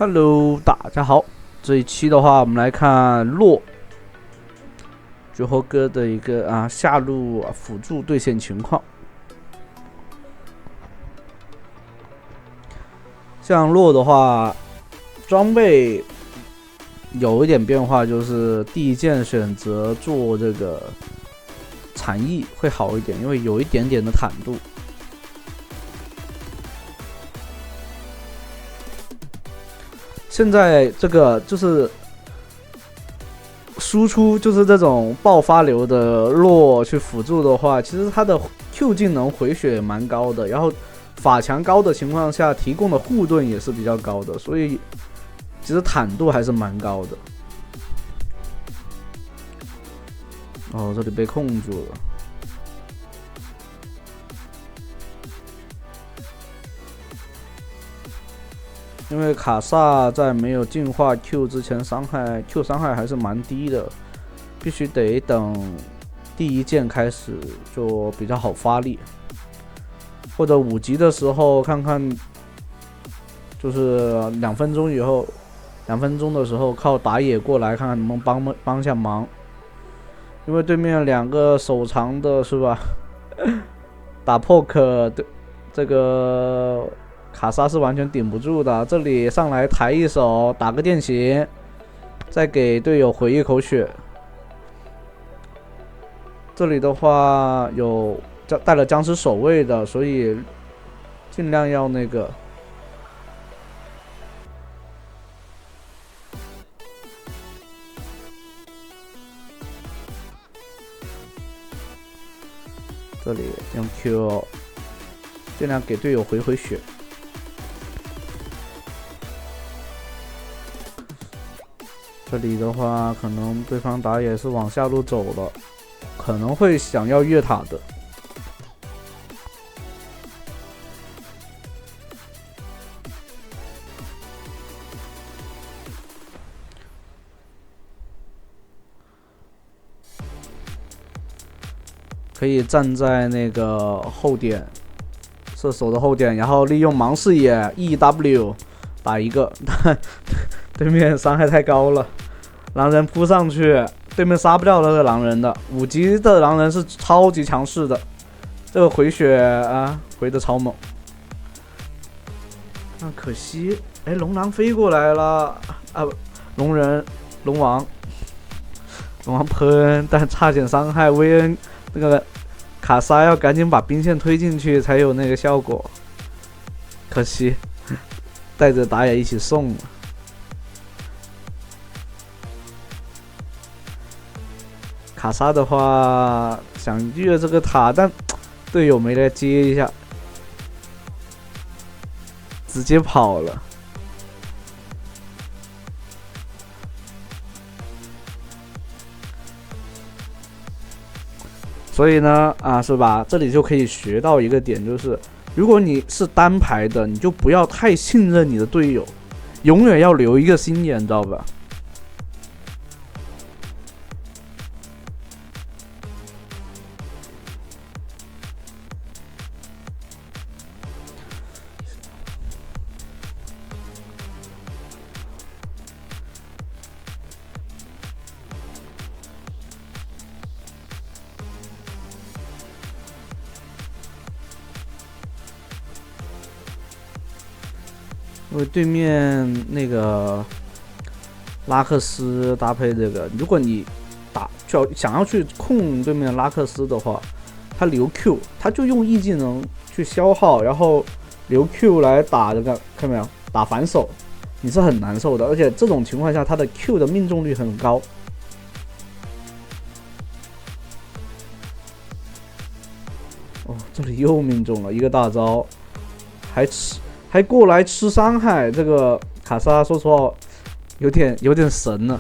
Hello，大家好。这一期的话，我们来看洛绝活哥的一个下路辅助对线情况。像洛的话，装备有一点变化，就是第一件选择做这个残翼会好一点，因为有一点点的坦度。现在这个就是输出，就是这种爆发流的洛去辅助的话，其实它的 Q 技能回血也蛮高的，然后法强高的情况下提供的护盾也是比较高的，所以其实坦度还是蛮高的。哦，这里被控住了。因为卡萨在没有进化 Q 之前，Q 伤害还是蛮低的，必须得等第一剑开始就比较好发力，或者5级的时候看看，就是2分钟以后，2分钟的时候靠打野过来看看能不能帮下忙，因为对面2个手长的是吧？打 poke 的这个。卡莎是完全顶不住的，这里上来抬一手，打个电刑，再给队友回一口血。这里的话有带了僵尸守卫的，所以尽量要那个。这里用 Q， 尽量给队友回血。这里的话，可能对方打野是往下路走了，可能会想要越塔的。可以站在那个后点，射手的后点，然后利用盲视野 EW 打一个，但对面伤害太高了。狼人扑上去，对面杀不掉那个狼人的，5级的狼人是超级强势的，这个回血回的超猛。可惜，龙狼飞过来了龙王喷，但差点伤害薇恩，那个卡莎要赶紧把兵线推进去才有那个效果，可惜带着打野一起送了。卡莎的话想越这个塔，但队友没来接一下，直接跑了。所以呢，是吧？这里就可以学到一个点，就是如果你是单排的，你就不要太信任你的队友，永远要留一个心眼，知道吧？因为对面那个拉克斯搭配这个，如果你想要去控对面拉克斯的话，他留 Q， 他就用 E 技能去消耗，然后留 Q 来打这个，看没有？打反手，你是很难受的。而且这种情况下，他的 Q 的命中率很高。哦，这里又命中了一个大招，还过来吃伤害，这个卡莎说实话有点神了。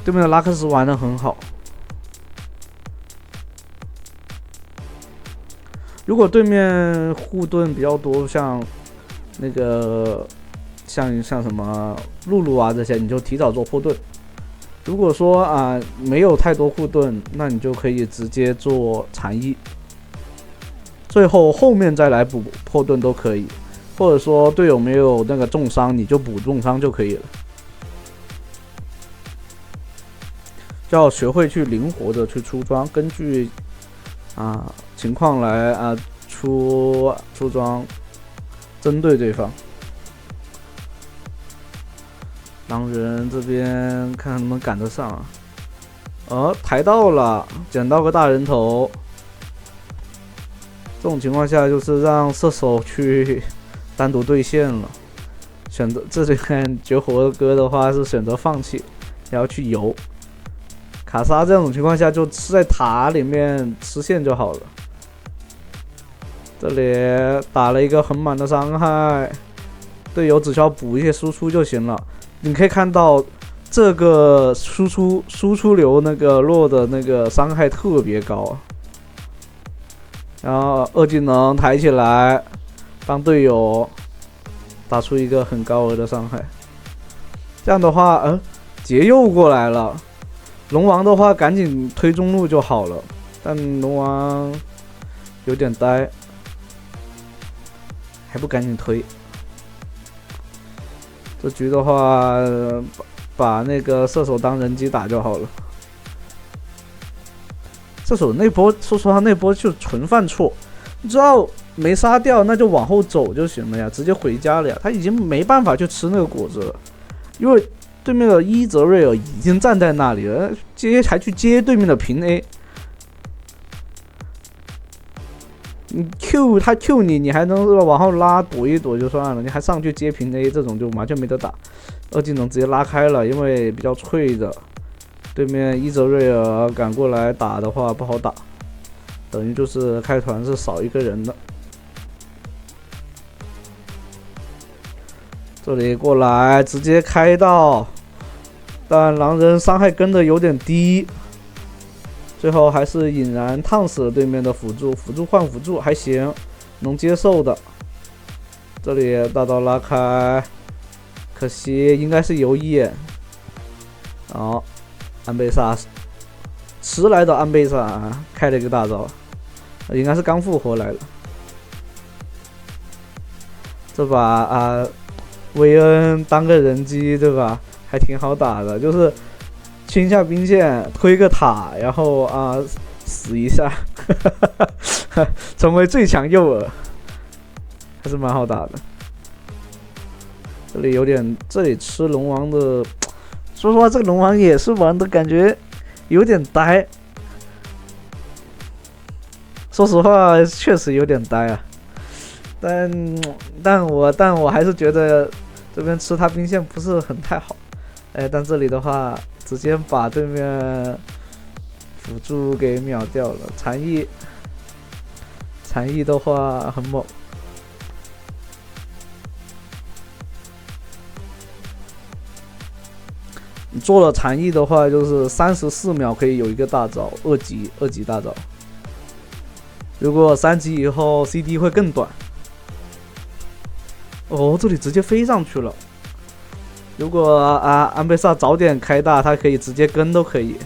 对面的拉克斯玩得很好。如果对面护盾比较多，像那个像什么露露这些，你就提早做破盾。如果说没有太多护盾，那你就可以直接做残翼。最后面再来补破盾都可以，或者说队友没有那个重伤，你就补重伤就可以了。就要学会去灵活的去出装，根据情况来出装，针对对方。狼人这边看看能不能赶得上啊！抬到了，捡到个大人头。这种情况下就是让射手去单独对线了。选择这里看绝活哥的话是选择放弃，然后去游。卡莎这种情况下就吃在塔里面吃线就好了。这里打了一个很满的伤害，队友只需要补一些输出就行了。你可以看到这个输出流那个落的那个伤害特别高啊。然后2技能抬起来，帮队友打出一个很高额的伤害。这样的话，杰又过来了。龙王的话赶紧推中路就好了，但龙王有点呆，还不赶紧推。这局的话把那个射手当人机打就好了。射手那波说实话那波就纯犯错，你知道没杀掉那就往后走就行了呀，直接回家了呀。他已经没办法去吃那个果子了，因为对面的伊泽瑞尔已经站在那里了，还去接对面的平 A。你 Q 他 Q 你，你还能往后拉躲一躲就算了，你还上去接平 A， 这种就完全没得打。2技能直接拉开了，因为比较脆的，对面伊泽瑞尔赶过来打的话不好打，等于就是开团是少一个人的。这里过来直接开到，但狼人伤害跟的有点低，最后还是引燃烫死了对面的辅助，辅助换辅助还行，能接受的。这里大刀拉开，可惜应该是有眼。好，安倍萨迟来的安倍萨开了一个大招，应该是刚复活来了。这把维恩当个人机对吧，还挺好打的，就是清下兵线推个塔，然后死一下成为最强诱饵，还是蛮好打的。这里吃龙王的，说实话这个龙王也是玩的感觉有点呆，说实话确实有点呆啊。但我还是觉得这边吃他兵线不是很太好，但这里的话直接把对面辅助给秒掉了。残翼的话很猛，你做了残翼的话就是34秒可以有一个大招，二级大招。如果3级以后 CD 会更短。这里直接飞上去了。如果安倍萨早点开大，他可以直接跟都可以。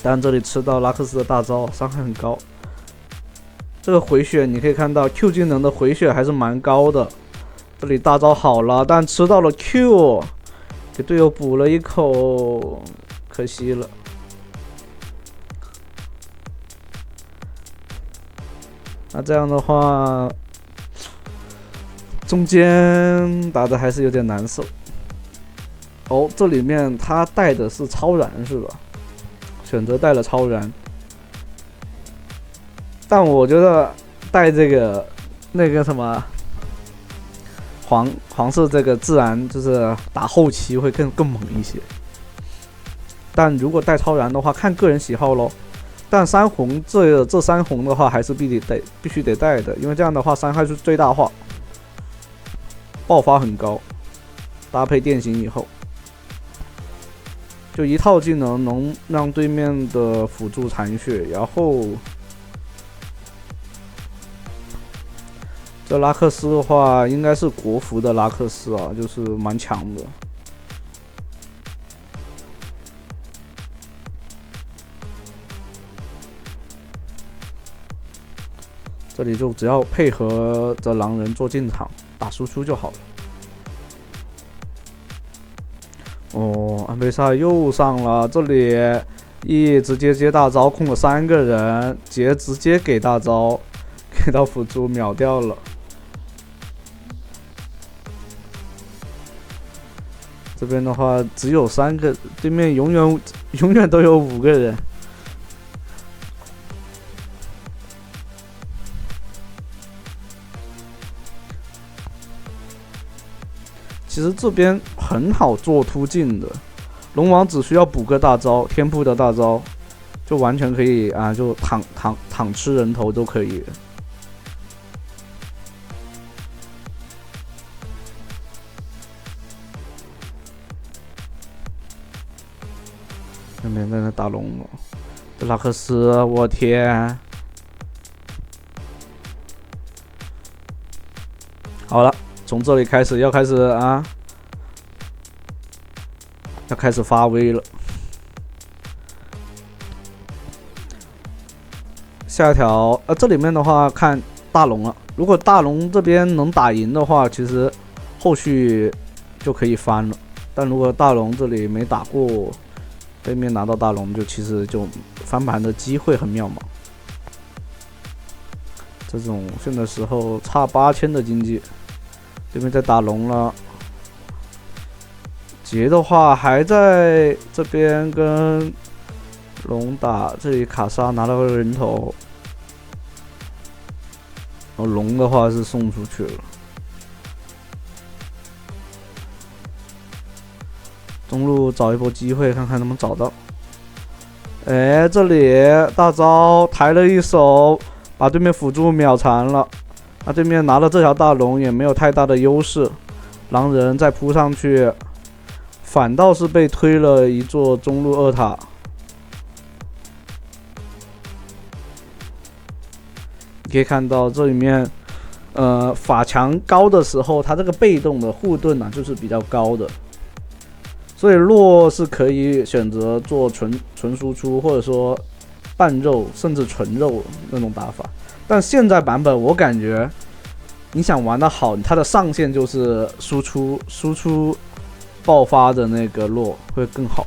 但这里吃到拉克斯的大招，伤害很高。这个回血你可以看到 Q 技能的回血还是蛮高的。这里大招好了，但吃到了 Q， 给队友补了一口，可惜了。那这样的话，中间打的还是有点难受。这里面他带的是超燃是吧？选择带了超燃，但我觉得带这个那个什么黄色这个自然就是打后期会更猛一些。但如果带超燃的话，看个人喜好咯。但3红这3红的话还是必须得带的，因为这样的话伤害是最大化。爆发很高，搭配电刑以后，就一套技能能让对面的辅助残血，然后这拉克斯的话应该是国服的拉克斯啊，就是蛮强的。这里就只要配合着狼人做进场打输出就好了。哦，安倍萨又上了，这里直接接大招，控了3个人，直接给大招，给到辅助秒掉了。这边的话只有3个，对面永远都有5个人。其实这边很好做突进的，龙王只需要补个大招，天赋的大招，就完全可以啊，就躺吃人头都可以了。那边在那打龙了，这拉克斯，我天！好了，从这里开始要开始发威了。下一条，这里面的话看大龙了。如果大龙这边能打赢的话，其实后续就可以翻了。但如果大龙这里没打过，对面拿到大龙其实就翻盘的机会很渺茫。这种现在时候差8000的经济，对面在打龙了。杰的话还在这边跟龙打，这里卡莎拿到个人头，然后龙的话是送出去了。中路找一波机会，看看能不能找到。哎，这里大招抬了一手，把对面辅助秒残了。那对面拿了这条大龙也没有太大的优势，狼人再扑上去，反倒是被推了一座中路2塔。你可以看到这里面，法强高的时候，他这个被动的护盾啊，就是比较高的。所以洛是可以选择做纯输出，或者说半肉甚至纯肉那种打法。但现在版本我感觉，你想玩的好，它的上限就是输出爆发的那个洛会更好。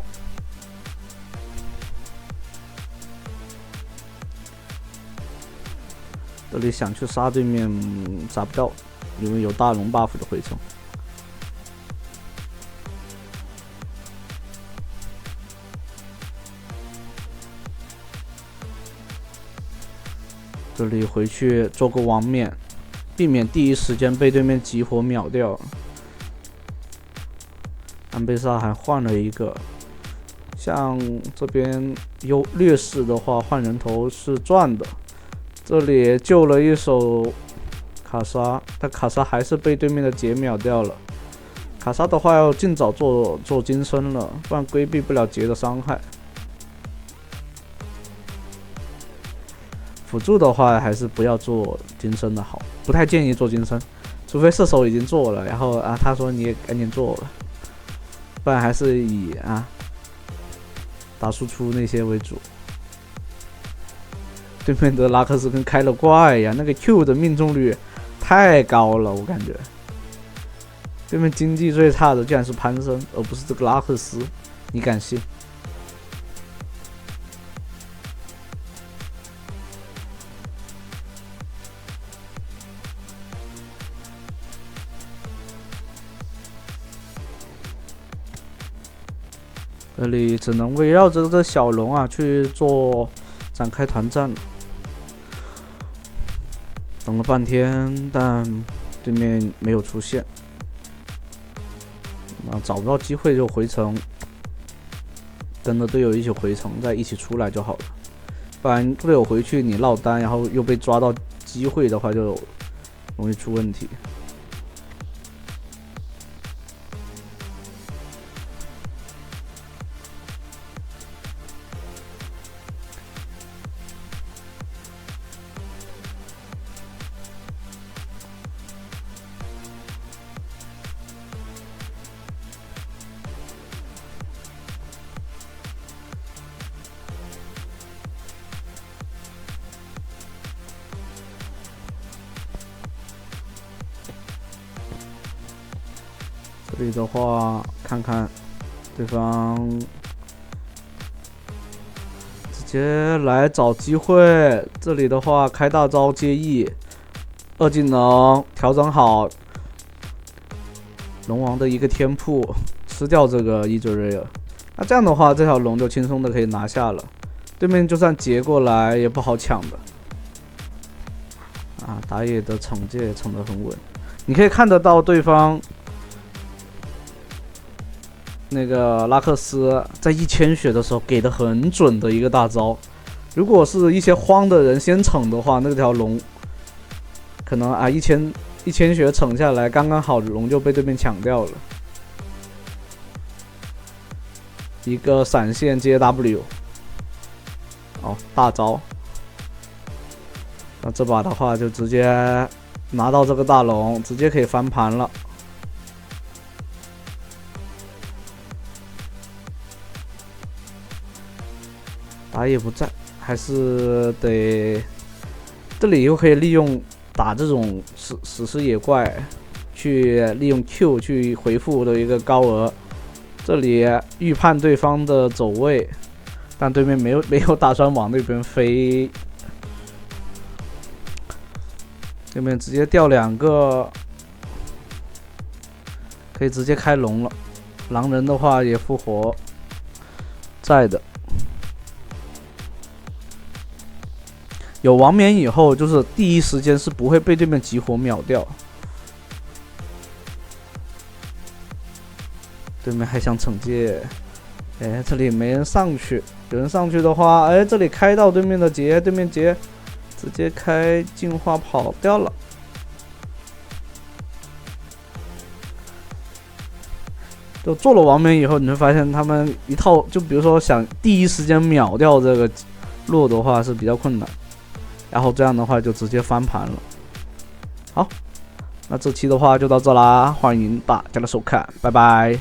这里想去杀对面，杀不到，因为有大龙 buff 的回城。这里回去做个王冕，避免第一时间被对面集火秒掉。安倍萨还换了一个，像这边有劣势的话，换人头是赚的。这里救了一手卡莎，但卡莎还是被对面的杰秒掉了。卡莎的话要尽早做金身了，不然规避不了杰的伤害。辅助的话还是不要做金身的好，不太建议做金身，除非射手已经做了，然后他说你也赶紧做了，不然还是以打输出那些为主。对面的拉克斯跟开了怪呀，那个 Q 的命中率太高了，我感觉。对面经济最差的竟然是潘森，而不是这个拉克斯，你敢信？这里只能围绕着这小龙去做展开团战了。等了半天，但对面没有出现，找不到机会就回城，跟着队友一起回城，再一起出来就好了。不然队友回去你落单，然后又被抓到机会的话，就容易出问题。这里的话，看看对方直接来找机会。这里的话，开大招接 E， 2技能调整好，龙王的一个天赋，吃掉这个伊泽瑞尔。那这样的话，这条龙就轻松的可以拿下了。对面就算截过来也不好抢的。啊，打野的惩戒惩得很稳，你可以看得到对方。那个拉克斯在1000血的时候给的很准的一个大招，如果是一些慌的人先惩的话，那条龙可能啊1000血惩下来，刚刚好龙就被对面抢掉了。一个闪现接 W， 哦，大招。那这把的话就直接拿到这个大龙，直接可以翻盘了。打野不在，还是得这里又可以利用打这种史诗野怪，去利用 Q 去回复的一个高额。这里预判对方的走位，但对面没有打算往那边飞，对面直接掉2个，可以直接开龙了。狼人的话也复活在的。有王冕以后，就是第一时间是不会被对面集火秒掉。对面还想惩戒，哎，这里没人上去，有人上去的话，哎，这里开到对面的劫，对面劫直接开净化跑掉了。就做了王冕以后，你会发现他们一套，就比如说想第一时间秒掉这个洛的话是比较困难。然后这样的话就直接翻盘了。好，那这期的话就到这啦，欢迎大家的收看，拜拜。